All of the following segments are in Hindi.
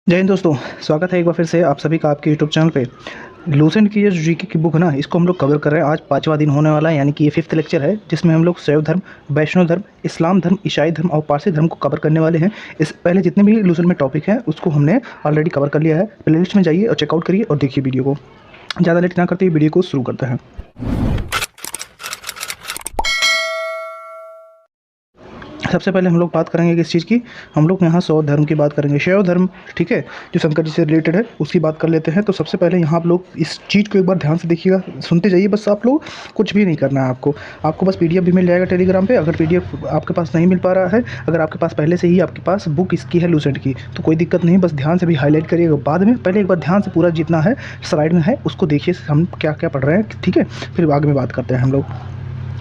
जय हिंद दोस्तों। स्वागत है एक बार फिर से आप सभी का आपके यूट्यूब चैनल पे। लूसेंट की ये जो जीके की बुक है ना, इसको हम लोग कवर कर रहे हैं। आज 5वां दिन होने वाला है, यानी कि ये 5th लेक्चर है, जिसमें हम लोग शैव धर्म, वैष्णव धर्म, इस्लाम धर्म, ईसाई धर्म और पारसी धर्म को कवर करने वाले हैं। इस पहले जितने भी लूसेंट में टॉपिक हैं उसको हमने ऑलरेडी कवर कर लिया है। प्लेलिस्ट में जाइए और चेकआउट करिए और देखिए वीडियो को। ज़्यादा लेट ना करते हुए वीडियो को शुरू करते हैं। सबसे पहले हम लोग बात करेंगे किस चीज़ की। हम लोग यहाँ शैव धर्म की बात करेंगे। शैव धर्म, ठीक है, जो शंकर जी से रिलेटेड है, उसकी बात कर लेते हैं। तो सबसे पहले यहाँ आप लोग इस चीज़ को एक बार ध्यान से देखिएगा, सुनते जाइए बस। आप लोग कुछ भी नहीं करना है आपको बस PDF भी मिल जाएगा टेलीग्राम पे। अगर PDF आपके पास नहीं मिल पा रहा है, अगर आपके पास पहले से ही आपके पास बुक इसकी है लूसेंट की, तो कोई दिक्कत नहीं, बस ध्यान से भी हाईलाइट करिएगा बाद में। पहले एक बार ध्यान से पूरा जितना है स्लाइड में है उसको देखिए, हम क्या क्या पढ़ रहे हैं, ठीक है। फिर आगे में बात करते हैं हम लोग,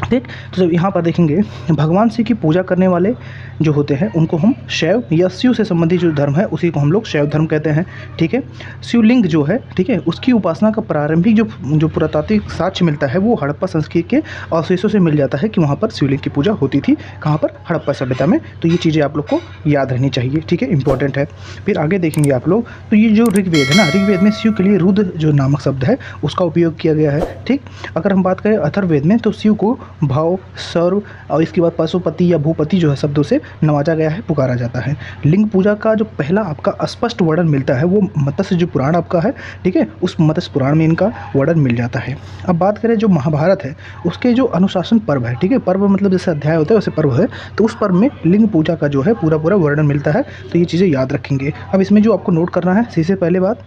ठीक। तो जब यहाँ पर देखेंगे, भगवान शिव की पूजा करने वाले जो होते हैं उनको हम शैव या शिव से संबंधित जो धर्म है उसी को हम लोग शैव धर्म कहते हैं, ठीक है। शिवलिंग जो है, ठीक है, उसकी उपासना का प्रारंभिक जो पुरातात्विक साक्ष्य मिलता है वो हड़प्पा संस्कृति के अवशेषों से मिल जाता है कि वहाँ पर शिवलिंग की पूजा होती थी। कहाँ पर? हड़प्पा सभ्यता में। तो ये चीज़ें आप लोग को याद रहनी चाहिए, ठीक है, इंपॉर्टेंट है। फिर आगे देखेंगे आप लोग, तो ये जो ऋग्वेद है ना, ऋग्वेद में शिव के लिए रुद्र जो नामक शब्द है उसका उपयोग किया गया है, ठीक। अगर हम बात करें अथर्ववेद में, तो शिव को भाव, सर्व और इसके बाद पशुपति या भूपति जो है शब्दों से नवाजा गया है, पुकारा जाता है। लिंग पूजा का जो पहला आपका स्पष्ट वर्णन मिलता है वो मत्स्य जो पुराण आपका है, ठीक है, उस मत्स्य पुराण में इनका वर्णन मिल जाता है। अब बात करें जो महाभारत है उसके जो अनुशासन पर्व है, ठीक है, पर्व मतलब जैसे अध्याय होता है वैसे पर्व है, तो उस पर्व में लिंग पूजा का जो है पूरा वर्णन मिलता है। तो ये चीज़ें याद रखेंगे। अब इसमें जो आपको नोट करना है, सबसे पहले बात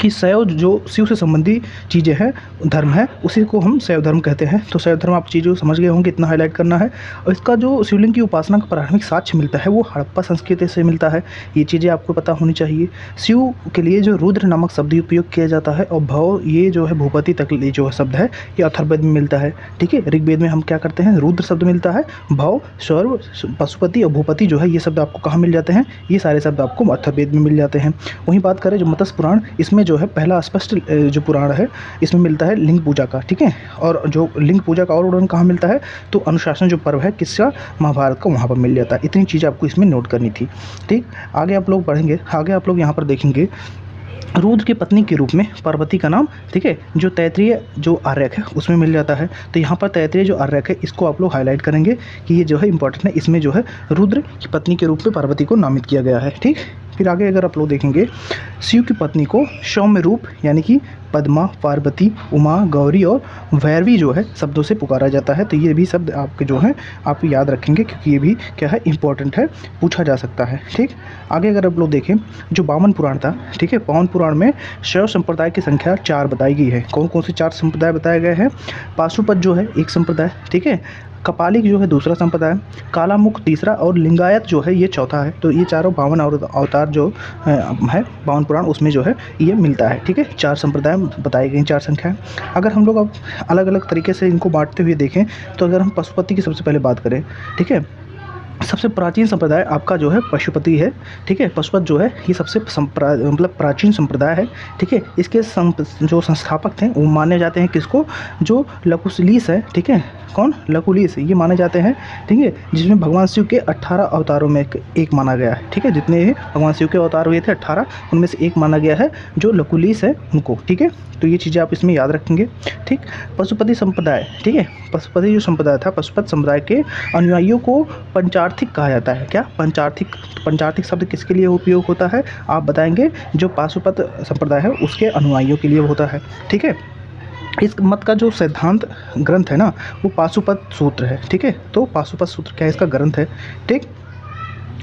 कि शैव जो शिव से संबंधी चीज़ें हैं, धर्म है, उसी को हम शैव धर्म कहते हैं। तो शैव धर्म आप चीज़ों समझ गए होंगे, इतना हाईलाइट करना है। और इसका जो शिवलिंग की उपासना का प्रारंभिक साक्ष्य मिलता है वो हड़प्पा संस्कृति से मिलता है। ये चीज़ें आपको पता होनी चाहिए। शिव के लिए जो रुद्र नामक शब्द उपयोग किया जाता है, और भव ये जो है भूपति तक जो शब्द है ये अथर्ववेद में मिलता है, ठीक है। ऋग्वेद में हम क्या करते हैं, रुद्र शब्द मिलता है, भव, सर्व, पशुपति और भूपति जो है ये शब्द आपको कहाँ मिल जाते हैं, ये सारे शब्द आपको अथर्ववेद में मिल जाते हैं। वहीं बात करें जो मत्स्य पुराण, इसमें जो है पहला स्पष्ट जो पुराण है इसमें मिलता है लिंग पूजा का, ठीक है। और जो लिंग पूजा का और वर्णन कहाँ मिलता है, तो अनुशासन जो पर्व है किसका, महाभारत का, वहाँ पर मिल जाता है। इतनी चीज़ आपको इसमें नोट करनी थी, ठीक। आगे आप लोग पढ़ेंगे, आगे आप लोग यहाँ पर देखेंगे रुद्र की पत्नी के रूप में पार्वती का नाम, ठीक है, जो तैत्रीय जो आर्यक है उसमें मिल जाता है। तो यहाँ पर तैत्रीय जो आर्यक है इसको आप लोग हाईलाइट करेंगे कि ये जो है इंपॉर्टेंट है। इसमें जो है रुद्र की पत्नी के रूप में पार्वती को नामित किया गया है, ठीक। फिर आगे अगर आप लोग देखेंगे, शिव की पत्नी को सौम्य रूप यानी कि पद्मा, पार्वती, उमा, गौरी और भैरवी जो है शब्दों से पुकारा जाता है। तो ये भी शब्द आपके जो हैं आप याद रखेंगे, क्योंकि ये भी क्या है, इंपॉर्टेंट है, पूछा जा सकता है, ठीक। आगे अगर आप लोग देखें, जो बामन पुराण था, ठीक है, बामन पुराण में शैव संप्रदाय की संख्या 4 बताई गई है। कौन कौन से 4 संप्रदाय बताए गए हैं? पाशुपत जो है एक संप्रदाय, ठीक है, कपालिक जो है दूसरा संप्रदाय, कालामुख तीसरा और लिंगायत जो है ये चौथा है। तो ये चारों 52 अवतार जो है बावन पुराण उसमें जो है ये मिलता है, ठीक है। 4 संप्रदाय बताई गई, 4 संख्याएं। अगर हम लोग अब अलग अलग तरीके से इनको बांटते हुए देखें, तो अगर हम पशुपति की सबसे पहले बात करें, ठीक है, सबसे प्राचीन संप्रदाय आपका जो है पशुपति है, ठीक है। पशुपत जो है ये सबसे मतलब प्राचीन संप्रदाय है, ठीक है। इसके जो संस्थापक थे वो माने जाते हैं किसको, जो लकुलिस है, ठीक है। कौन? लकुलिस, ये माने जाते हैं, ठीक है, जिसमें भगवान शिव के 18 अवतारों में एक माना गया है, ठीक है। जितने भगवान शिव के अवतार हुए थे 18, उनमें से एक माना गया है जो लकुलिस है उनको, ठीक है। तो ये चीज़ें आप इसमें याद रखेंगे, ठीक। पशुपति संप्रदाय, ठीक है, पशुपति जो संप्रदाय था, पशुपत संप्रदाय के अनुयायियों को पंचार्थिक कहा जाता है। क्या? पंचार्थिक। पंचार्थिक शब्द किसके लिए उपयोग होता है आप बताएंगे? जो पाशुपत संप्रदाय है उसके अनुयायियों के लिए होता है, ठीक है। इस मत का जो सिद्धांत ग्रंथ है ना वो पाशुपत सूत्र है, ठीक है। तो पाशुपत सूत्र क्या है, इसका ग्रंथ है, ठीक।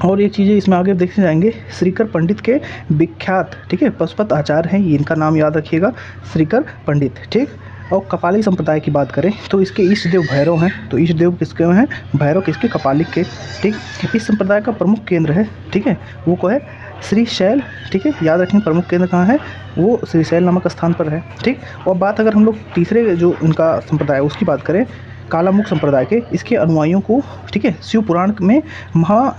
और ये चीज़ें इसमें आगे देखते जाएंगे। श्रीकर पंडित के विख्यात, ठीक है, पशुपत आचार्य हैं, ये इनका नाम याद रखिएगा, श्रीकर पंडित, ठीक। और कपालिक संप्रदाय की बात करें तो इसके इष्ट देव भैरव हैं। तो इष्ट देव किसके हैं? भैरव किसके? कपालिक के, ठीक। इस संप्रदाय का प्रमुख केंद्र है, ठीक है, वो को है श्रीशैल, ठीक है, याद रखें प्रमुख केंद्र कहाँ है, वो श्रीशैल नामक स्थान पर है, ठीक। और बात अगर हम लोग तीसरे जो उनका संप्रदाय है उसकी बात करें, कालामुख संप्रदाय के इसके अनुयायियों को, ठीक है, शिव पुराण में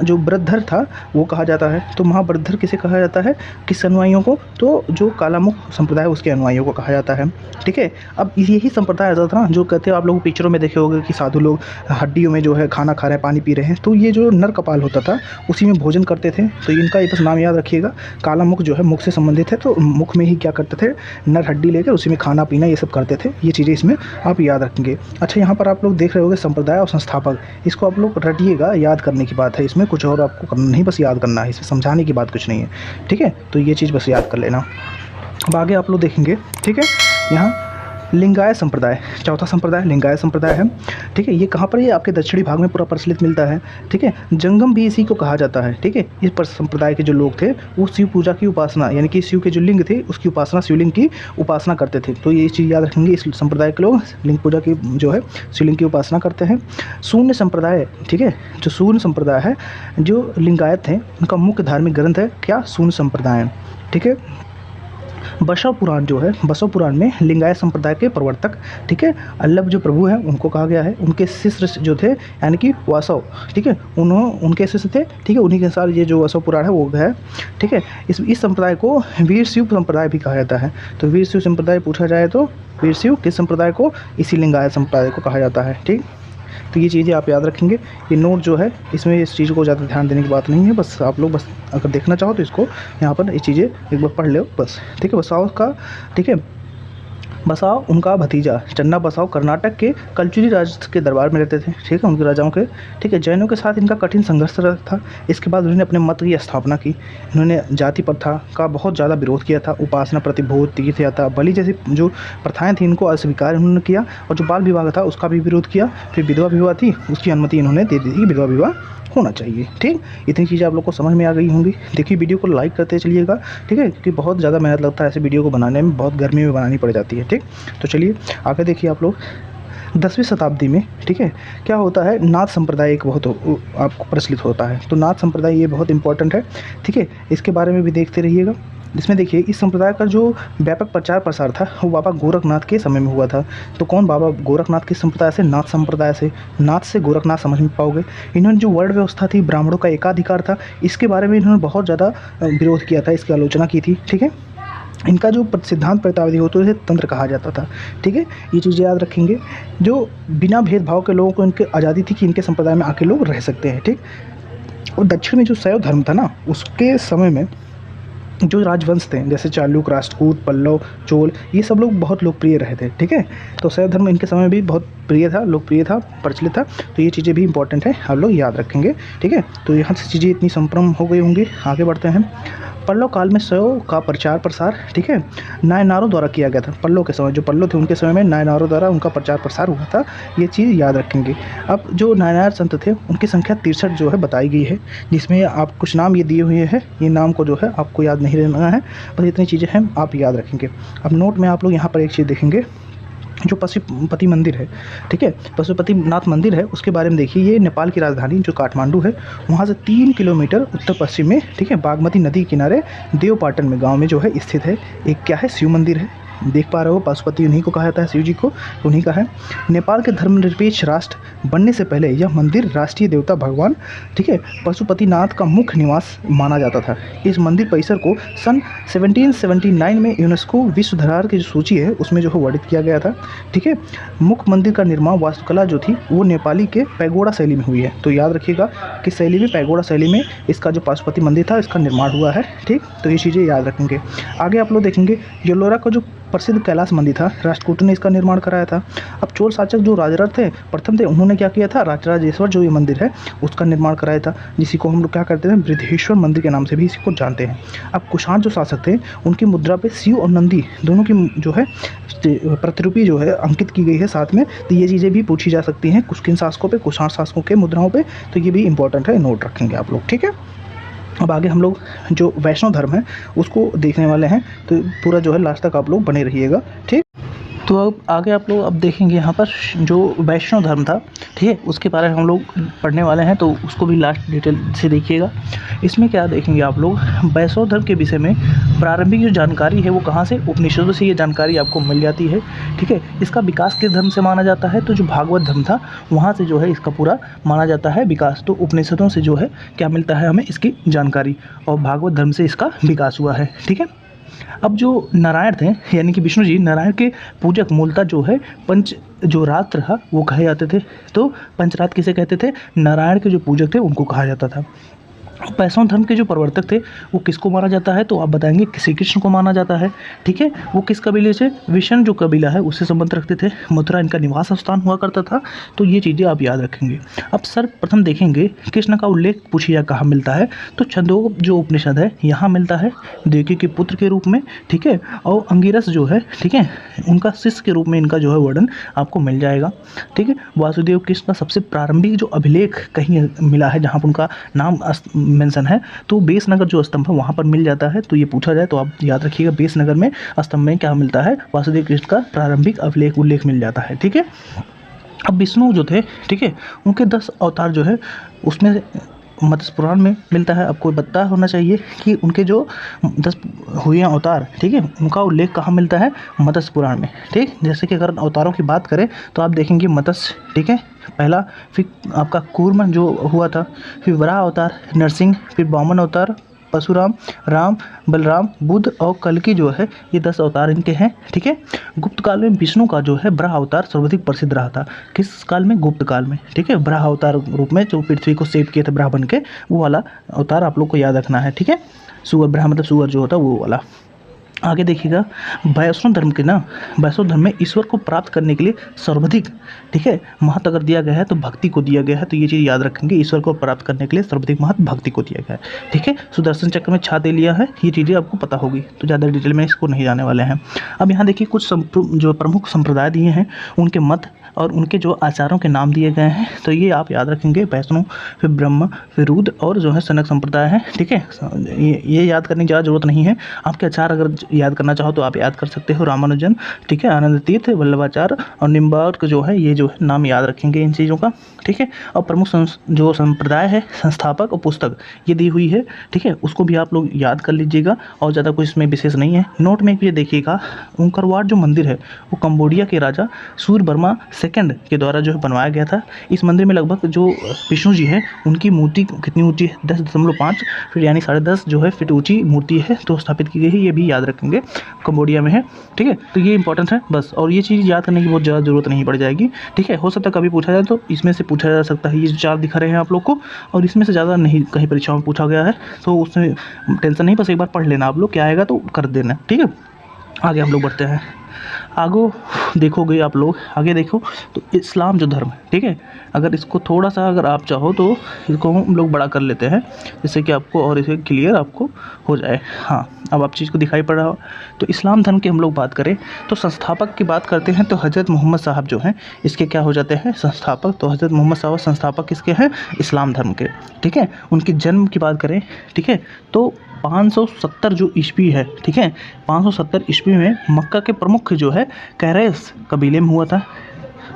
जो बृहद्धर था वो कहा जाता है। तो महाबृहद्धर किसे कहा जाता है, किस अनुयायियों को, तो जो कालामुख संप्रदाय उसके अनुयायियों को कहा जाता है, ठीक है। अब यही संप्रदाय आता था जो कहते हैं, आप लोग पिक्चरों में देखे होंगे कि साधु लोग हड्डियों में जो है खाना खा रहे हैं, पानी पी रहे हैं, तो ये जो नर कपाल होता था उसी में भोजन करते थे। तो इनका ये बस नाम याद रखिएगा, कालामुख जो है मुख से संबंधित है, तो मुख में ही क्या करते थे, नर हड्डी लेकर उसी में खाना पीना ये सब करते थे। ये चीज़ें इसमें आप याद रखेंगे। अच्छा, यहाँ पर आप लोग देख रहे होंगे संप्रदाय और संस्थापक, इसको आप लोग रटिएगा, याद करने की बात है, इसमें कुछ और आपको करना नहीं, बस याद करना है, इसमें समझाने की बात कुछ नहीं है, ठीक है। तो ये चीज़ बस याद कर लेना। अब आगे आप लोग देखेंगे, ठीक है, यहाँ लिंगायत संप्रदाय, चौथा संप्रदाय लिंगायत संप्रदाय है, ठीक है। ये कहाँ पर, ये आपके दक्षिणी भाग में पूरा प्रचलित मिलता है, ठीक है। जंगम भी इसी को कहा जाता है, ठीक है। इस पर संप्रदाय के जो लोग थे वो शिव पूजा की उपासना, यानी कि शिव के जो लिंग थे उसकी उपासना, शिवलिंग की उपासना करते थे। तो ये चीज़ याद रखेंगे, इस संप्रदाय के लोग लिंग पूजा की जो है शिवलिंग की उपासना करते हैं। शून्य संप्रदाय, ठीक है, जो शून्य संप्रदाय है, जो लिंगायत हैं, उनका मुख्य धार्मिक ग्रंथ है क्या, शून्य संप्रदाय, ठीक है। बसव पुराण जो है, बसव पुराण में लिंगायत संप्रदाय के प्रवर्तक, ठीक है, अल्लभ जो प्रभु हैं उनको कहा गया है। उनके शिष्य जो थे यानी कि वासव, ठीक है, उनके शिष्य थे, ठीक है, उन्हीं के अनुसार ये जो बसव पुराण है वो है, ठीक है। इस संप्रदाय को वीर शिव संप्रदाय भी कहा जाता है। तो वीर शिव संप्रदाय पूछा जाए तो वीर शिव किस संप्रदाय को, इसी लिंगायत संप्रदाय को कहा जाता है, ठीक। तो ये चीज़ें आप याद रखेंगे। ये नोट जो है इसमें इस चीज़ को ज़्यादा ध्यान देने की बात नहीं है, बस आप लोग बस अगर देखना चाहो तो इसको यहाँ पर ये चीज़ें एक बार पढ़ लो बस, ठीक है। बसाव का, ठीक है, बसाव उनका भतीजा चन्ना बसाव कर्नाटक के कलचुरी राज के दरबार में रहते थे, ठीक है, उनके राजाओं के, ठीक है। जैनों के साथ इनका कठिन संघर्ष था। इसके बाद उन्होंने अपने मत की स्थापना की। इन्होंने जाति प्रथा का बहुत ज़्यादा विरोध किया था, उपासना, प्रतिभूत, तीर्थ यात्रा, बलि जैसी जो प्रथाएं थी इनको अस्वीकार उन्होंने किया, और जो बाल विवाह था उसका भी विरोध किया। फिर विधवा विवाह थी, उसकी अनुमति इन्होंने दे दी थी, विधवा विवाह होना चाहिए, ठीक। इतनी चीज़ें आप लोग को समझ में आ गई होंगी। देखिए वीडियो को लाइक करते चलिएगा, ठीक है, क्योंकि बहुत ज़्यादा मेहनत लगता है ऐसे वीडियो को बनाने में, बहुत गर्मी में बनानी पड़ जाती है, ठीक। तो चलिए आगे देखिए आप लोग। 10वीं शताब्दी में, ठीक है, क्या होता है, नाथ संप्रदाय एक बहुत आपको प्रचलित होता है। तो नाथ संप्रदाय ये बहुत इंपॉर्टेंट है, ठीक है, इसके बारे में भी देखते रहिएगा। इसमें देखिए इस संप्रदाय का जो व्यापक प्रचार प्रसार था वो बाबा गोरखनाथ के समय में हुआ था। तो कौन, बाबा गोरखनाथ किस संप्रदाय से, नाथ संप्रदाय से। नाथ से गोरखनाथ समझ में पाओगे। इन्होंने जो वर्ण व्यवस्था थी, ब्राह्मणों का एकाधिकार था, इसके बारे में इन्होंने बहुत ज़्यादा विरोध किया था, इसकी आलोचना की थी, ठीक है। इनका जो सिद्धांत प्रतिपादक होता है उसे तंत्र कहा जाता था, ठीक है। ये चीज़ें याद रखेंगे। जो बिना भेदभाव के लोगों को इनकी आज़ादी थी कि इनके संप्रदाय में आके लोग रह सकते हैं, ठीक। और दक्षिण में जो शैव धर्म था ना, उसके समय में जो राजवंश थे जैसे चालुक्य, राष्ट्रकूट, पल्लव, चोल, ये सब लोग बहुत लोकप्रिय रहे थे, ठीक है। तो शैव धर्म इनके समय में भी बहुत प्रिय था, लोकप्रिय था, प्रचलित था। तो ये चीज़ें भी इंपॉर्टेंट है, आप लोग याद रखेंगे, ठीक है। तो यहाँ से चीज़ें इतनी संप्रम हो गई होंगी। आगे बढ़ते हैं। पल्लव काल में शैव का प्रचार प्रसार, ठीक है, नायनारों द्वारा किया गया था। पल्लव के समय, जो पल्लव थे उनके समय में नायनारों द्वारा उनका प्रचार प्रसार हुआ था, ये चीज़ याद रखेंगे। अब जो नायनार संत थे उनकी संख्या 63 जो है बताई गई है, जिसमें आप कुछ नाम ये दिए हुए हैं, ये नाम को जो है आपको याद नहीं रहना है, बस इतनी चीज़ें हैं आप याद रखेंगे। अब नोट में आप लोग यहाँ पर एक चीज़ देखेंगे, जो पशुपति मंदिर है, ठीक है, पशुपतिनाथ मंदिर है, उसके बारे में देखिए। ये नेपाल की राजधानी जो काठमांडू है वहाँ से 3 किलोमीटर उत्तर पश्चिम में, ठीक है, बागमती नदी किनारे देवपाटन में गांव में जो है स्थित है। एक क्या है, शिव मंदिर है, देख पा रहे हो, पशुपति उन्हीं को कहा जाता है, शिव जी को, उन्हीं का है। नेपाल के धर्मनिरपेक्ष राष्ट्र बनने से पहले यह मंदिर राष्ट्रीय देवता भगवान, ठीक है, पशुपतिनाथ का मुख्य निवास माना जाता था। इस मंदिर परिसर को सन 1779 में यूनेस्को विश्व धरोहर की जो सूची है उसमें जो है वर्णित किया गया था, ठीक है। मुख्य मंदिर का निर्माण, वास्तुकला जो थी वो नेपाली के पैगोडा शैली में हुई है। तो याद रखिएगा कि शैली में, पैगोडा शैली में इसका जो पशुपति मंदिर था इसका निर्माण हुआ है, ठीक। तो ये चीज़ें याद रखेंगे। आगे आप लोग देखेंगे येलोरा का जो प्रसिद्ध कैलाश मंदिर था, राष्ट्रकूट ने इसका निर्माण कराया था। अब चोल शासक जो राजराज थे प्रथम थे, उन्होंने क्या किया था, राजराजेश्वर जो ये मंदिर है उसका निर्माण कराया था, जिसी को हम लोग क्या करते हैं, बृहदेश्वर मंदिर के नाम से भी इसी को जानते हैं। अब कुषाण जो शासक थे उनकी मुद्रा पे शिव और नंदी दोनों की जो है प्रतिरूपी जो है अंकित की गई है साथ में। तो ये चीज़ें भी पूछी जा सकती हैं किन शासकों पे, कुषाण शासकों के मुद्राओं पे। तो ये भी इंपॉर्टेंट है, नोट रखेंगे आप लोग, ठीक है। अब आगे हम लोग जो वैष्णव धर्म है उसको देखने वाले हैं, तो पूरा जो है लास्ट तक आप लोग बने रहिएगा, ठीक। तो अब आगे आप लोग अब देखेंगे यहाँ पर जो वैष्णव धर्म था, ठीक है, उसके बारे में हम लोग पढ़ने वाले हैं, तो उसको भी लास्ट डिटेल से देखिएगा। इसमें क्या देखेंगे आप लोग, वैष्णव धर्म के विषय में प्रारंभिक जो जानकारी है वो कहाँ से, उपनिषदों से ये जानकारी आपको मिल जाती है, ठीक है। इसका विकास किस धर्म से माना जाता है, तो जो भागवत धर्म था वहाँ से जो है इसका पूरा माना जाता है विकास। तो उपनिषदों से जो है क्या मिलता है हमें, इसकी जानकारी, और भागवत धर्म से इसका विकास हुआ है, ठीक है। अब जो नारायण थे यानी कि विष्णु जी, नारायण के पूजक मूलतः जो है पंच जो रात्र था वो कहे जाते थे। तो पंचरात किसे कहते थे, नारायण के जो पूजक थे उनको कहा जाता था। वैष्णव धर्म के जो प्रवर्तक थे वो किसको माना जाता है, तो आप बताएंगे श्री कृष्ण को माना जाता है, ठीक है। वो किस कबीले से, विष्णु जो कबीला है उससे संबंध रखते थे, मथुरा इनका निवास स्थान हुआ करता था। तो ये चीज़ें आप याद रखेंगे। अब सर्वप्रथम देखेंगे कृष्ण का उल्लेख पूछिए कहाँ मिलता है, तो छंदोग जो उपनिषद है यहाँ मिलता है, देवकी के पुत्र के रूप में, ठीक है। और अंगिरस जो है, ठीक है, उनका शिष्य के रूप में इनका जो है वर्णन आपको मिल जाएगा, ठीक है। वासुदेव कृष्ण का सबसे प्रारंभिक जो अभिलेख कहीं मिला है जहाँ पर उनका नाम मेंशन है, तो बेसनगर जो स्तंभ है वहाँ पर मिल जाता है। तो ये पूछा जाए तो आप याद रखिएगा, बेसनगर में स्तंभ में क्या मिलता है, वासुदेव कृष्ण का प्रारंभिक अभिलेख उल्लेख मिल जाता है, ठीक है। अब विष्णु जो थे, ठीक है, उनके 10 अवतार जो है उसमें मत्स्य पुराण में मिलता है। आपको पता होना चाहिए कि उनके जो 10 हुए अवतार, ठीक है, उनका उल्लेख कहाँ मिलता है, मत्स्य पुराण में, ठीक। जैसे कि अगर अवतारों की बात करें तो आप देखेंगे मत्स्य, ठीक है, पहला, फिर आपका कूर्म जो हुआ था, फिर वराह अवतार नरसिंह, फिर वामन अवतार परशुराम, राम, बलराम, बुद्ध और कल्कि जो है ये 10 अवतार इनके हैं, ठीक है। गुप्त काल में विष्णु का जो है वराह अवतार सर्वाधिक प्रसिद्ध रहा था। किस काल में, गुप्त काल में, ठीक है। वराह अवतार रूप में जो पृथ्वी को सेव किए थे वराह बन के, वो वाला अवतार आप लोग को याद रखना है, ठीक है। सुअर, वराह मतलब सुअर जो होता है वो वाला। आगे देखिएगा, वैष्णव धर्म के ना, वैष्णव धर्म में ईश्वर को प्राप्त करने के लिए सर्वाधिक, ठीक है, महत्व अगर दिया गया है तो भक्ति को दिया गया है। तो ये चीज़ याद रखेंगे, ईश्वर को प्राप्त करने के लिए सर्वाधिक महत्व भक्ति को दिया गया है, ठीक है। सुदर्शन चक्र में छा दे लिया है, ये चीज़ें आपको पता होगी, तो ज़्यादा डिटेल में इसको नहीं जाने वाले हैं। अब यहाँ देखिए कुछ जो प्रमुख संप्रदाय दिए हैं उनके मत और उनके जो आचारों के नाम दिए गए हैं, तो ये आप याद रखेंगे, वैष्णव, फिर ब्रह्म, फिर रुद्र और जो है सनक संप्रदाय है, ठीक है। ये याद करने की ज़्यादा जरूरत नहीं है। आपके आचार अगर याद करना चाहो तो आप याद कर सकते हो, रामानुजन, ठीक है, आनंद तीर्थ, वल्लभाचार्य और निम्बार्क जो है, ये जो है नाम याद रखेंगे इन चीज़ों का, ठीक है। और प्रमुख जो संप्रदाय है, संस्थापक और पुस्तक ये दी हुई है, ठीक है, उसको भी आप लोग याद कर लीजिएगा, और ज़्यादा कुछ इसमें विशेष नहीं है। नोट में भी देखिएगा, ओंकारवाट जो मंदिर है वो कंबोडिया के राजा सूर्यवर्मा सेकंड के द्वारा जो है बनवाया गया था। इस मंदिर में लगभग जो विष्णु जी है उनकी मूर्ति कितनी ऊंची है, 10.5 फीट यानी 10.5 जो है फीट ऊंची मूर्ति है, तो स्थापित की गई है, ये भी याद रखेंगे, कंबोडिया में है, ठीक है। तो ये इंपॉर्टेंट है बस, और ये चीज़ याद करने की बहुत ज़्यादा जरूरत नहीं पड़ जाएगी, ठीक है। हो सकता है कभी पूछा जाए तो इसमें से पूछा जा सकता है, ये जो 4 दिखा रहे हैं आप लोग को, और इसमें से ज़्यादा नहीं कहीं परीक्षाओं में पूछा गया है, तो उसमें टेंशन नहीं, बस एक बार पढ़ लेना आप लोग, क्या आएगा तो कर देना, ठीक है। आगे हम लोग बढ़ते हैं। आगे देखोगे आप लोग, आगे देखो तो इस्लाम जो धर्म है, ठीक है, अगर इसको थोड़ा सा अगर आप चाहो तो इसको हम लोग बड़ा कर लेते हैं, जिससे कि आपको और इसे क्लियर आपको हो जाए। हाँ, अब आप चीज़ को दिखाई पड़ रहा हो। तो इस्लाम धर्म की हम लोग बात करें तो संस्थापक की बात करते हैं तो हज़रत मोहम्मद साहब जो हैं इसके क्या हो जाते हैं, संस्थापक। तो हज़रत मोहम्मद साहब संस्थापक किसके हैं, इस्लाम धर्म के, ठीक है। उनके जन्म की बात करें, ठीक है, तो 570 जो ईस्वी है, ठीक है, 570 ईस्वी में मक्का के प्रमुख जो है कैरेस कबीले में हुआ था,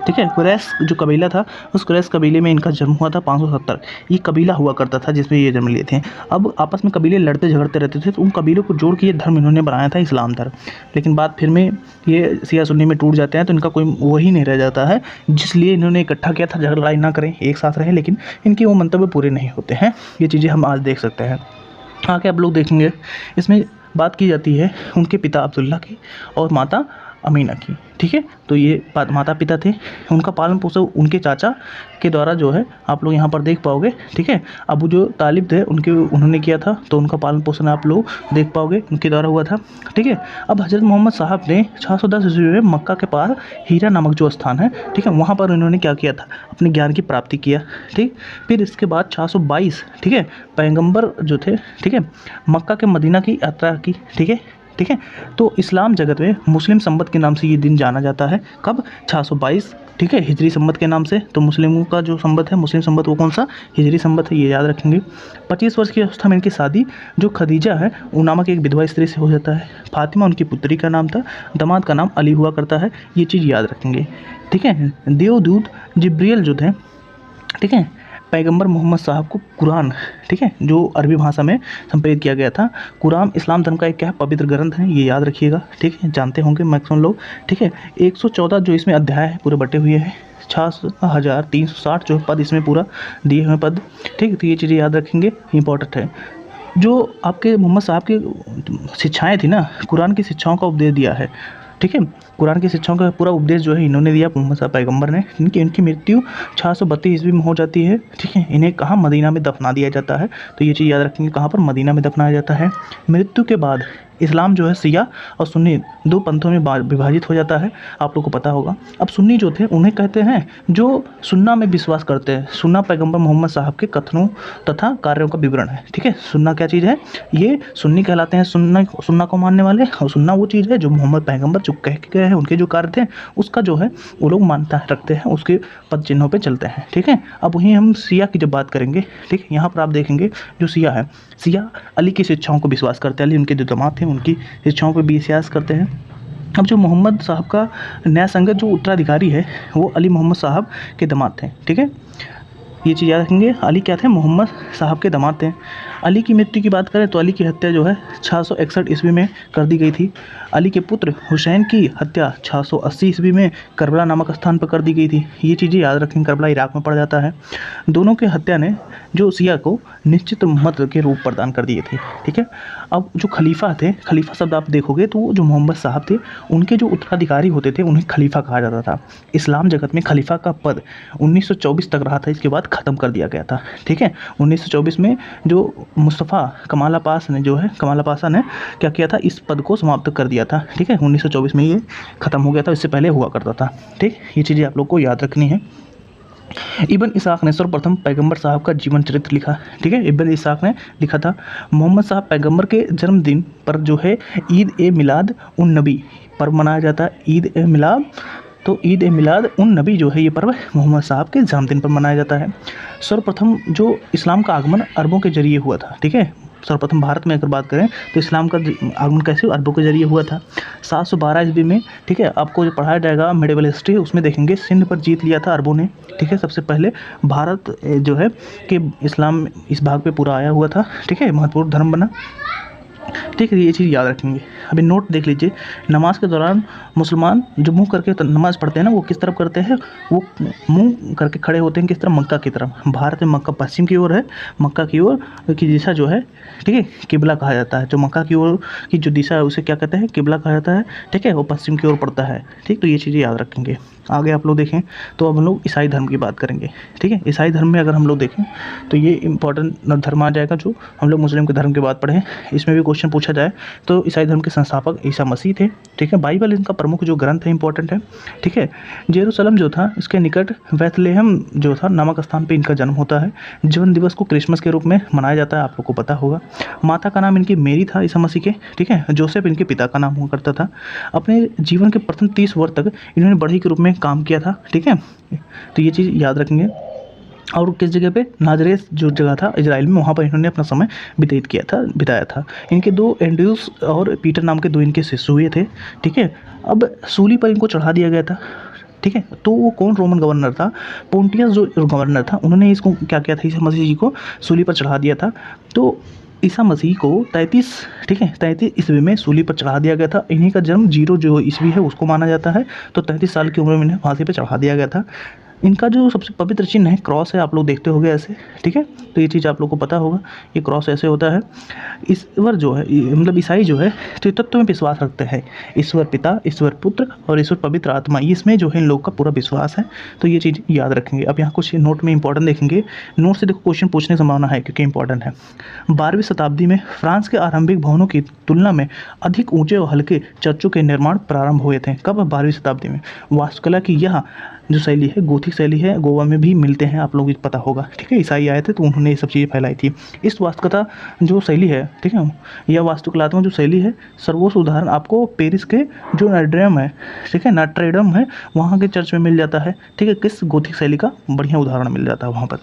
ठीक है। कुरैश जो कबीला था उस कुरैश कबीले में इनका जन्म हुआ था 570। ये कबीला हुआ करता था जिसमें ये जन्म लिए थे। अब आपस में कबीले लड़ते झगड़ते रहते थे, तो उन कबीलों को जोड़ के ये धर्म इन्होंने बनाया था, इस्लाम धर्म। लेकिन बाद फिर में ये शिया सुन्नी में टूट जाते हैं, तो इनका कोई वही नहीं रह जाता है, जिसलिए इन्होंने इकट्ठा किया था, झगड़ा लड़ाई ना करें, एक साथ रहें, लेकिन इनके वो मंतव्य पूरे नहीं होते हैं। ये चीज़ें हम आज देख सकते हैं। आगे आप लोग देखेंगे, इसमें बात की जाती है उनके पिता अब्दुल्ला की और माता अमीना की, ठीक है। तो ये माता पिता थे, उनका पालन पोषण उनके चाचा के द्वारा जो है आप लोग यहाँ पर देख पाओगे, ठीक है। अबू जो तालिब थे उन्होंने किया था, तो उनका पालन पोषण आप लोग देख पाओगे, उनके द्वारा हुआ था, ठीक है। अब हज़रत मोहम्मद साहब ने 610 ईस्वी में मक्का के पास हीरा नामक जो स्थान है, ठीक है, वहाँ पर उन्होंने क्या किया था, अपने ज्ञान की प्राप्ति किया, ठीक। फिर इसके बाद 622, ठीक है, पैगंबर जो थे, ठीक है, मक्का के मदीना की यात्रा की, ठीक है, ठीक है। तो इस्लाम जगत में मुस्लिम संवत के नाम से ये दिन जाना जाता है, कब, 622 ठीक है, हिजरी संवत के नाम से। तो मुस्लिमों का जो संवत है, मुस्लिम संवत, वो कौन सा, हिजरी संवत है, ये याद रखेंगे। 25 वर्ष की अवस्था में इनकी शादी जो खदीजा है वो नामक एक विधवा स्त्री से हो जाता है। फातिमा उनकी पुत्री का नाम था, दामाद का नाम अली हुआ करता है, ये चीज़ याद रखेंगे। ठीक है, देवदूत जिब्रियल जो थे, ठीक है, पैगंबर मोहम्मद साहब को कुरान, ठीक है, जो अरबी भाषा में संप्रेषित किया गया था। कुरान इस्लाम धर्म का एक क्या है, पवित्र ग्रंथ है, ये याद रखिएगा। ठीक है, जानते होंगे मैक्सिमम लोग। ठीक है, 114 जो इसमें अध्याय है पूरे बटे हुए हैं, 6360 जो पद इसमें पूरा दिए हुए पद। ठीक है, तो ये चीज़ें याद रखेंगे, इंपॉर्टेंट है। जो आपके मोहम्मद साहब की शिक्षाएँ थी ना, कुरान की शिक्षाओं का उपदेश दिया है। ठीक है, कुरान की शिक्षाओं का पूरा उपदेश जो है इन्होंने दिया, मोहम्मद साहब पैगंबर ने। इनकी मृत्यु 632 ईस्वी में हो जाती है। ठीक है, इन्हें कहाँ, मदीना में दफना दिया जाता है। तो ये चीज़ याद रखेंगे, कहाँ पर, मदीना में दफनाया जाता है। मृत्यु के बाद इस्लाम जो है शिया और सुन्नी दो पंथों में विभाजित हो जाता है, आप लोग को पता होगा। अब सुन्नी जो थे उन्हें कहते हैं जो सुन्ना में विश्वास करते हैं। सुन्ना पैगंबर मोहम्मद साहब के कथनों तथा कार्यों का विवरण है। ठीक है, सुन्ना क्या चीज़ है, ये सुन्नी कहलाते हैं, सुन्ना को मानने वाले। और सुन्ना वो चीज़ है जो मोहम्मद पैगंबर जो कह के गए हैं, उनके जो कार्य थे उसका जो है वो लोग मानता रखते हैं, उसके पद चिन्हों पर चलते हैं। ठीक है, अब वहीं हम शिया की जब बात करेंगे, ठीक है, यहाँ पर आप देखेंगे जो शिया है, शिया अली की शिक्षाओं को विश्वास करते हैं, अली उनके जो दामाद थे उनकी शिक्षाओं पर विश्वास करते हैं। अब जो मोहम्मद साहब का न्याय संगत जो उत्तराधिकारी है वो अली मोहम्मद साहब के दामाद थे। ठीक है, ये चीज़ याद रखेंगे, अली क्या थे, मोहम्मद साहब के दामाद थे। अली की मृत्यु की बात करें तो अली की हत्या जो है 661 ईस्वी में कर दी गई थी। अली के पुत्र हुसैन की हत्या 680 ईस्वी में करबला नामक स्थान पर कर दी गई थी। ये चीज़ें याद रखेंगे, करबला इराक में पड़ जाता है। दोनों के हत्या ने जो शिया को निश्चित मत के रूप प्रदान कर दिए थे। ठीक है, अब जो खलीफा थे, खलीफा शब्द आप देखोगे तो जो मोहम्मद साहब थे उनके जो उत्तराधिकारी होते थे उन्हें खलीफा कहा जाता था। इस्लाम जगत में खलीफा का पद 1924 तक रहा था, इसके बाद ख़त्म कर दिया गया था। ठीक है, 1924 में जो मुस्तफ़ा कमाल पाशा ने क्या किया था, इस पद को समाप्त कर दिया था। ठीक है, 1924 में ये ख़त्म हो गया था, इससे पहले हुआ करता था। ठीक, ये चीज़ें आप लोग को याद रखनी है। इब्न इसाक ने सर्वप्रथम पैगंबर साहब का जीवन चरित्र लिखा। ठीक है, इब्न इसाक ने लिखा था मोहम्मद साहब पैगंबर के जन्मदिन पर जो है ईद ए मिलाद उन नबी पर्व मनाया जाता है। ईद ए मिलाद, तो ईद ए मिलाद उन नबी जो है ये पर्व मोहम्मद साहब के जन्मदिन पर मनाया जाता है। सर्वप्रथम जो इस्लाम का आगमन अरबों के जरिए हुआ था। ठीक है, सर्वप्रथम भारत में अगर बात करें तो इस्लाम का आगमन कैसे, अरबों के जरिए हुआ था 712 ईस्वी में। ठीक है, आपको जो पढ़ाया जाएगा मेडिवल हिस्ट्री, उसमें देखेंगे सिंध पर जीत लिया था अरबों ने। ठीक है, सबसे पहले भारत जो है कि इस्लाम इस भाग पे पूरा आया हुआ था। ठीक है, महत्वपूर्ण धर्म बना। ठीक है, ये चीज़ याद रखेंगे। अभी नोट देख लीजिए, नमाज के दौरान मुसलमान जो मुंह करके नमाज पढ़ते हैं ना, वो किस तरफ करते हैं, वो मुंह करके खड़े होते हैं किस तरफ, मक्का की तरफ। भारत में मक्का पश्चिम की ओर है, मक्का की ओर की दिशा जो है, ठीक है, किबला कहा जाता है। जो मक्का की ओर की जो दिशा है उसे क्या कहते हैं, किबला कहा जाता है। ठीक है, वो पश्चिम की ओर पड़ता है। ठीक, तो ये चीज़ें याद रखेंगे। आगे आप लोग देखें तो अब हम लोग ईसाई धर्म की बात करेंगे। ठीक है, ईसाई धर्म में अगर हम लोग देखें तो ये इंपॉर्टेंट धर्म आ जाएगा। जो हम लोग मुस्लिम के धर्म की बात पढ़ें, इसमें भी क्वेश्चन पूछा जाए तो ईसाई धर्म के संस्थापक ईसा मसीह थे। ठीक है, बाइबल इनका प्रमुख जो ग्रंथ है, इंपॉर्टेंट है। ठीक है, जेरूसलम जो था इसके निकट बैथलेहम जो था नामक स्थान पे इनका जन्म होता है। जीवन दिवस को क्रिसमस के रूप में मनाया जाता है, आप लोग को पता होगा। माता का नाम इनकी मेरी था, ईसा मसीह के। ठीक है, जोसेफ इनके पिता का नाम हुआ करता था। अपने जीवन के प्रथम 30 वर्ष तक इन्होंने बढ़ई के रूप में काम किया था। ठीक है, तो ये चीज़ याद रखेंगे। और किस जगह पे, नाजरेत जो जगह था इजराइल में, वहाँ पर इन्होंने अपना समय बिताया था। इनके दो एंड्रयूस और पीटर नाम के दो इनके शिष्य हुए थे। ठीक है, अब सूली पर इनको चढ़ा दिया गया था। ठीक है, तो वो कौन रोमन गवर्नर था, पोंटियस जो गवर्नर था, उन्होंने इसको क्या किया था, ईसा मसीह जी को सूली पर चढ़ा दिया था। तो ईसा मसीह को 33 ईस्वी में सूली पर चढ़ा दिया गया था। इन्हीं का जन्म 0 जो ईस्वी है उसको माना जाता है। तो 33 साल की उम्र में इन्हें फांसी पर चढ़ा दिया गया था। इनका जो सबसे पवित्र चिन्ह है क्रॉस है, आप लोग देखते होंगे ऐसे। ठीक है, तो ये चीज़ आप लोग को पता होगा, ये क्रॉस ऐसे होता है। ईश्वर जो है, मतलब ईसाई जो है त्रित्व में विश्वास रखते हैं। ईश्वर पिता, ईश्वर पुत्र और ईश्वर पवित्र आत्मा, इसमें जो है इन लोग का पूरा विश्वास है। तो ये चीज़ याद रखेंगे। अब यहाँ कुछ नोट में इंपॉर्टेंट देखेंगे, नोट से देखो क्वेश्चन पूछने की संभावना है क्योंकि इंपॉर्टेंट है। 12वीं शताब्दी में फ्रांस के आरंभिक भवनों की तुलना में अधिक ऊंचे और हल्के चर्चों के निर्माण प्रारंभ हुए थे। कब? 12वीं शताब्दी में। वास्तुकला की यह जो शैली है, गोथिक शैली है, गोवा में भी मिलते हैं, आप लोगों को पता होगा, ठीक है। ईसाई आए थे तो उन्होंने ये सब चीज़ें फैलाई थी। इस वास्तुकला जो शैली है, ठीक है, यह वास्तुकलात्मक जो शैली है, सर्वोच्च उदाहरण आपको पेरिस के जो नोट्रेडम है, ठीक है, नोट्रेडम है, वहाँ के चर्च में मिल जाता है, ठीक है। किस गोथिक शैली का बढ़िया उदाहरण मिल जाता है वहाँ पर,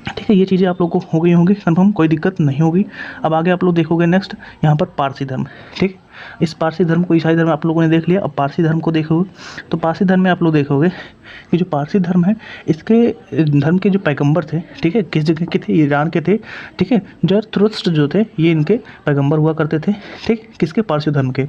ठीक है। ये चीज़ें आप लोग को हो गई होंगी कंफर्म, कोई दिक्कत नहीं होगी। अब आगे आप लोग देखोगे नेक्स्ट यहाँ पर पारसी धर्म, ठीक। इस पारसी धर्म को, ईसाई धर्म आप लोगों ने देख लिया, अब पारसी धर्म को देखोगे तो पारसी धर्म में आप लोग देखोगे कि जो पारसी धर्म है, इसके धर्म के जो पैगंबर थे, ठीक है, किस जगह के थे, ईरान के थे, ठीक है। जरथुस्त्र जो थे ये इनके पैगंबर हुआ करते थे, ठीक। किसके? पारसी धर्म के।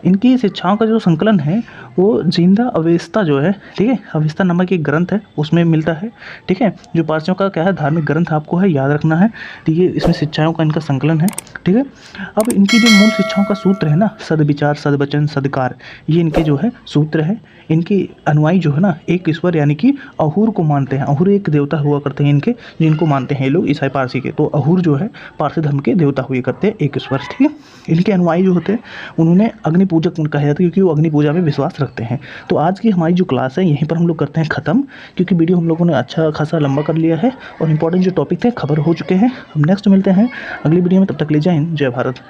इनकी शिक्षाओं का जो संकलन है वो जिंदा अवेस्ता जो है, ठीक है, अवेस्ता नामक एक ग्रंथ है उसमें मिलता है, ठीक है। जो पारसियों का क्या है, धार्मिक ग्रंथ आपको है याद रखना है, ठीक है। इसमें शिक्षाओं का इनका संकलन है, ठीक है। अब इनकी जो मूल शिक्षाओं का सूत्र है ना, सद्विचार, सद्वचन, सद्कार, ये इनके जो है सूत्र है। इनके अनुयायी जो है ना, एक ईश्वर यानी कि अहूर को मानते हैं। अहूर एक देवता हुआ करते हैं इनके, जिनको मानते हैं ये लोग ईसाई पारसी के। तो अहूर जो है पारसी धर्म के देवता हुए करते हैं, एक ईश्वर, ठीक है। इनके अनुयायी जो होते हैं उन्होंने अग्नि पूजक कहा जाता है, क्योंकि वो अग्नि पूजा में विश्वास रखते हैं। तो आज की हमारी जो क्लास है यहीं पर हम लोग करते हैं ख़त्म, क्योंकि वीडियो हम लोगों ने अच्छा खासा लंबा कर लिया है और इंपॉर्टेंट जो टॉपिक थे खबर हो चुके हैं। हम नेक्स्ट मिलते हैं अगली वीडियो में, तब तक ले जाएं, जय भारत।